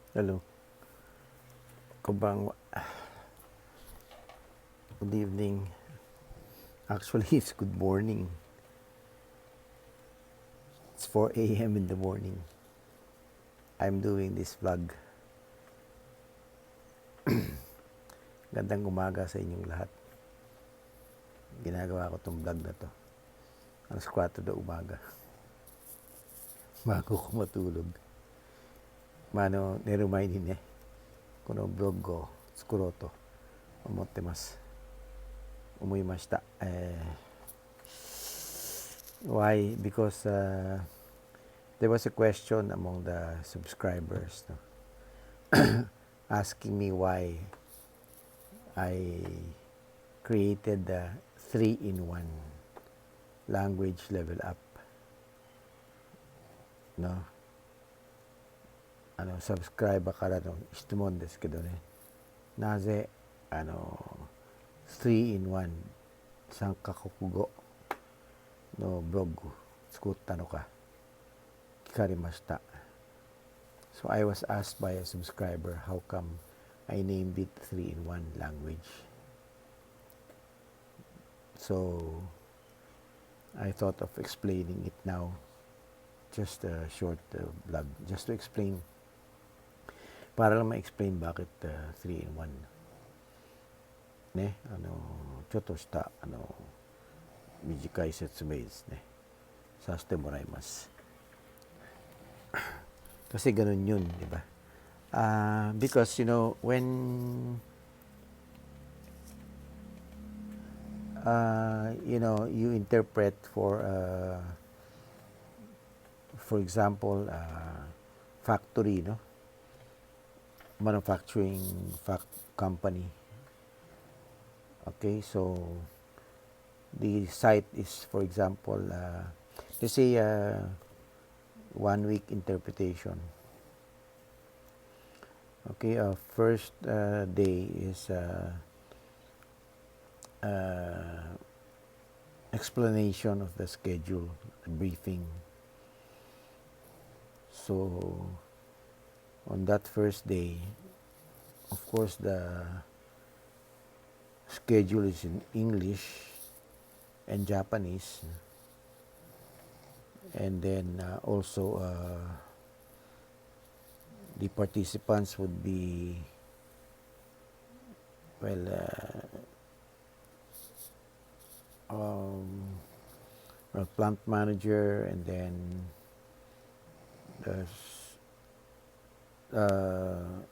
Hello. Konbanwa. Good evening. Actually, it's good morning. It's 4 a.m. in the morning. I'm doing this vlog. Gandang umaga sa inyong lahat. Ginagawa ko tong vlog na to. Alas 4 na umaga. Bago ko matulog. Mano, niremind din eh. Kuno vlog ko, skuroto. Omottemasu. Umuimashita. Why? Because there was a question among the subscribers, no? Asking me why I created the 3-in-1 language level up. No? Subscribeからの質問ですけどね。なぜ3-in-1 3カ国語のブログ作ったのか聞かれました。So I was asked by a subscriber how come I named it 3-in-1 language. So I thought of explaining it now. Just a short vlog. Just to explain. Para lang ma-explain bakit 3-in-1. Ne? ちょっとした短い説明ですね。させてもらいます。Kasi ganun yun, di ba? Because, when you interpret for example, factory, no? Manufacturing company. Okay, so the site is, for example, let's say 1 week interpretation. Okay, first day is explanation of the schedule, briefing. So on that first day, of course, the schedule is in English and Japanese, and then also the participants would be, well, a plant manager, and then the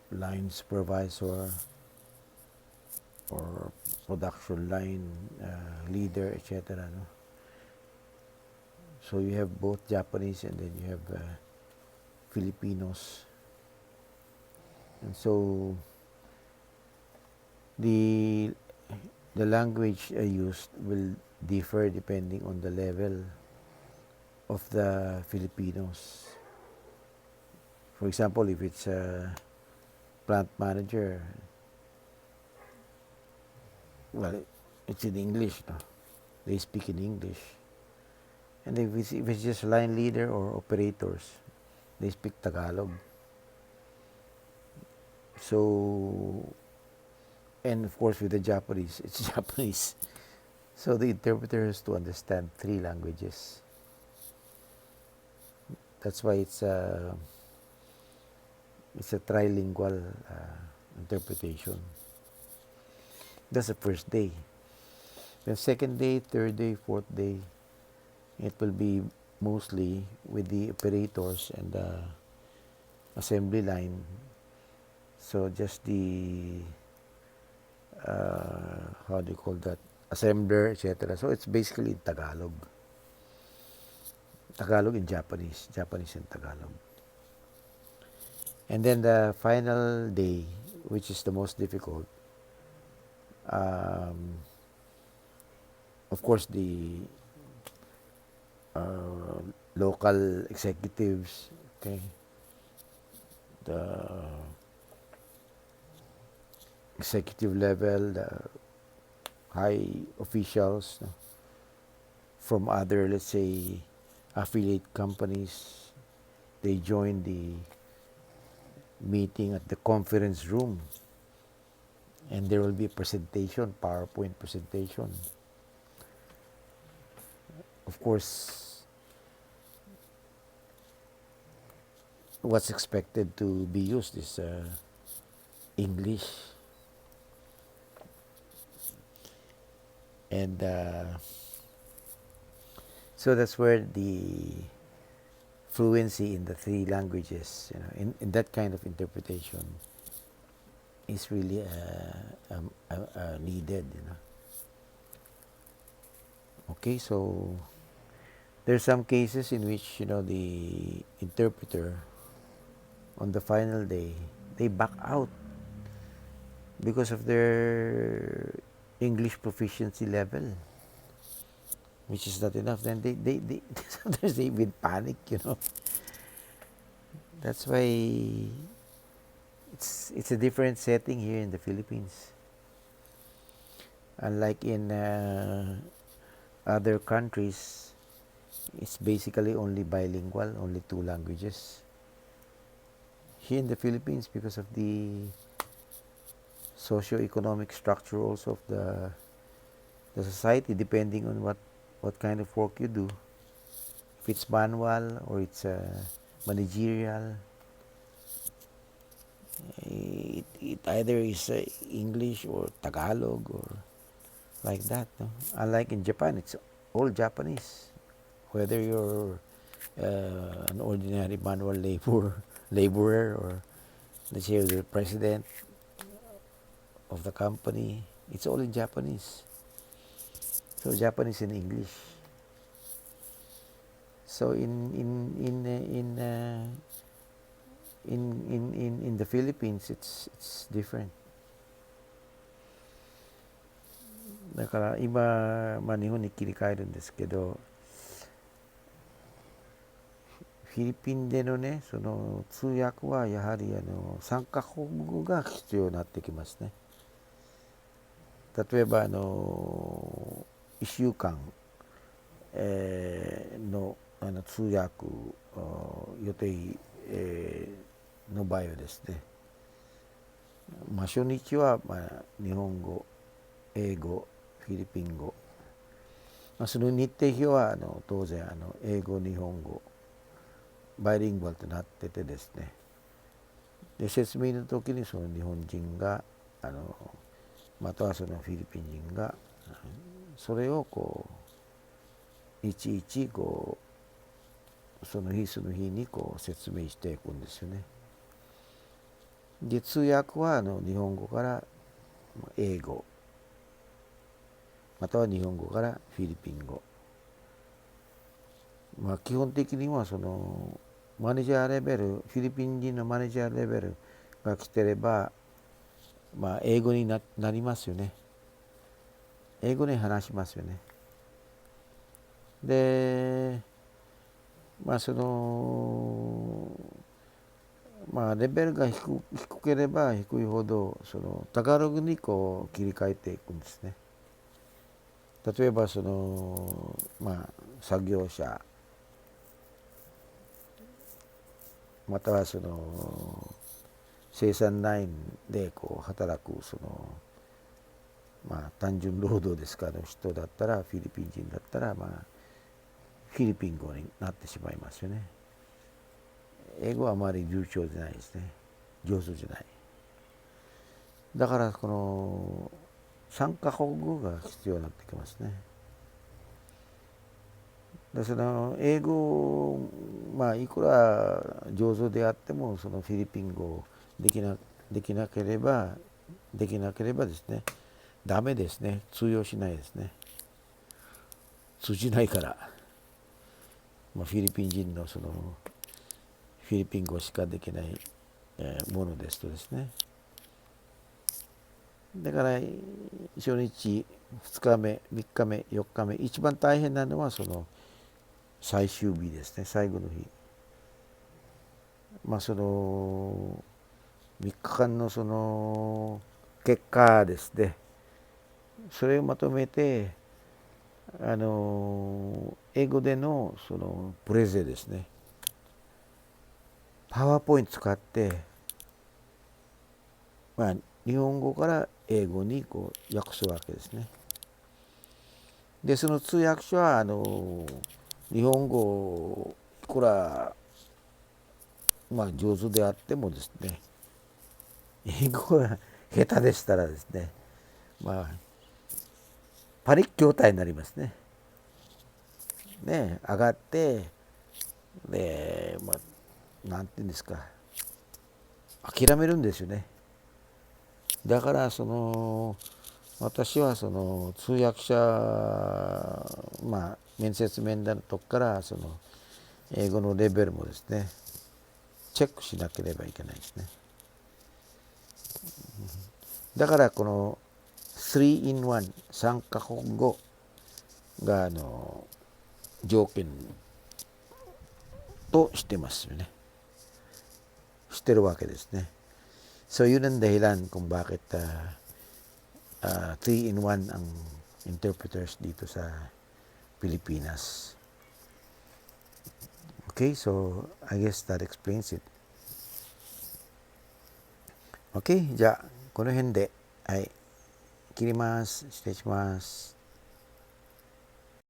line supervisor or production line leader, etc. No? So you have both Japanese and then you have Filipinos. And so the language used will differ depending on the level of the Filipinos. For example, if it's a plant manager, well, it's in English, no? They speak in English. And if it's just line leader or operators, they speak Tagalog. So, and of course with the Japanese, it's Japanese. So the interpreter has to understand 3 languages. That's why it's a trilingual interpretation. That's the first day. The second day, third day, fourth day, it will be mostly with the operators and the assembly line. So just the how do you call that, assembler, etc. So it's basically in Tagalog and Japanese and Tagalog. And then the final day, which is the most difficult, of course the local executives, okay, the executive level, the high officials, no, from other, let's say, affiliate companies, they join the meeting at the conference room, and there will be a presentation, PowerPoint presentation. Of course, what's expected to be used is English, and so that's where the fluency in the three languages, in that kind of interpretation, is really needed. Okay, so there's some cases in which the interpreter on the final day, they back out because of their English proficiency level, which is not enough. Then they sometimes they even panic. That's why it's a different setting here in the Philippines. Unlike in other countries, it's basically only bilingual, only two languages. Here in the Philippines, because of the socio-economic structure also of the society, depending on what kind of work you do, if it's manual or it's managerial, it either is English or Tagalog or like that. No? Unlike in Japan, it's all Japanese. Whether you're an ordinary manual laborer, or let's say the president of the company, it's all in Japanese. So Japanese and English. So in the Philippines, it's different. だから今、日本に切り替えるんですけど、フィリピンでのね、その通訳はやはり3カ国語が必要になってきますね。例えば1週間、の通訳予定、の場合はですね、初日は日本語、英語、フィリピン語、その日程表は当然英語、日本語、バイリンガルとなっててですね、で説明の時にその日本人がまたはそのフィリピン人がそれをいちいちその日に説明していくんですよね。で通訳は日本語から英語、または日本語からフィリピン語、基本的にはそのマネージャーレベル、フィリピン人のマネージャーレベルが来てれば、英語に なりますよね。英語で話しますよね。で、そのレベルが低ければ低いほどそのタガログに切り替えていくんですね。例えばその作業者、またはその生産ラインで働くその単純労働ですから人だったら、フィリピン人だったらフィリピン語になってしまいますよね。英語はあまり流暢じゃないですね。上手じゃない。だからこの3カ国語が必要になってきますね。でその英語いくら上手であってもそのフィリピン語できなければですね、ダメですね。通用しないですね。通じないから、フィリピン人のそのフィリピン語しかできない、ものですとですね。だから初日、2日目、3日目、4日目、一番大変なのはその最終日ですね、最後の日。その3日間のその結果ですね、それをまとめて英語でのそのプレゼですね、パワーポイント使ってまあ、日本語から英語にこう訳すわけですね。で、その通訳者は日本語いくら、まあ、上手であってもですね、英語が下手でしたらですね、まあ、パニック状態になりますね。ね、上がって、で、まあ、なんていうんですか、諦めるんですよね。だから私は通訳者、まあ、面接面談のとこから英語のレベルもですねチェックしなければいけないですね。だからこの 3in1 3カ国語が条件としてますよね。してるわけですね。So yun ang dahilan kung bakit 3-in-1 ang interpreters dito sa Pilipinas. Okay, so I guess that explains it. Okay, じゃあこの辺で、はい、切ります。失礼します。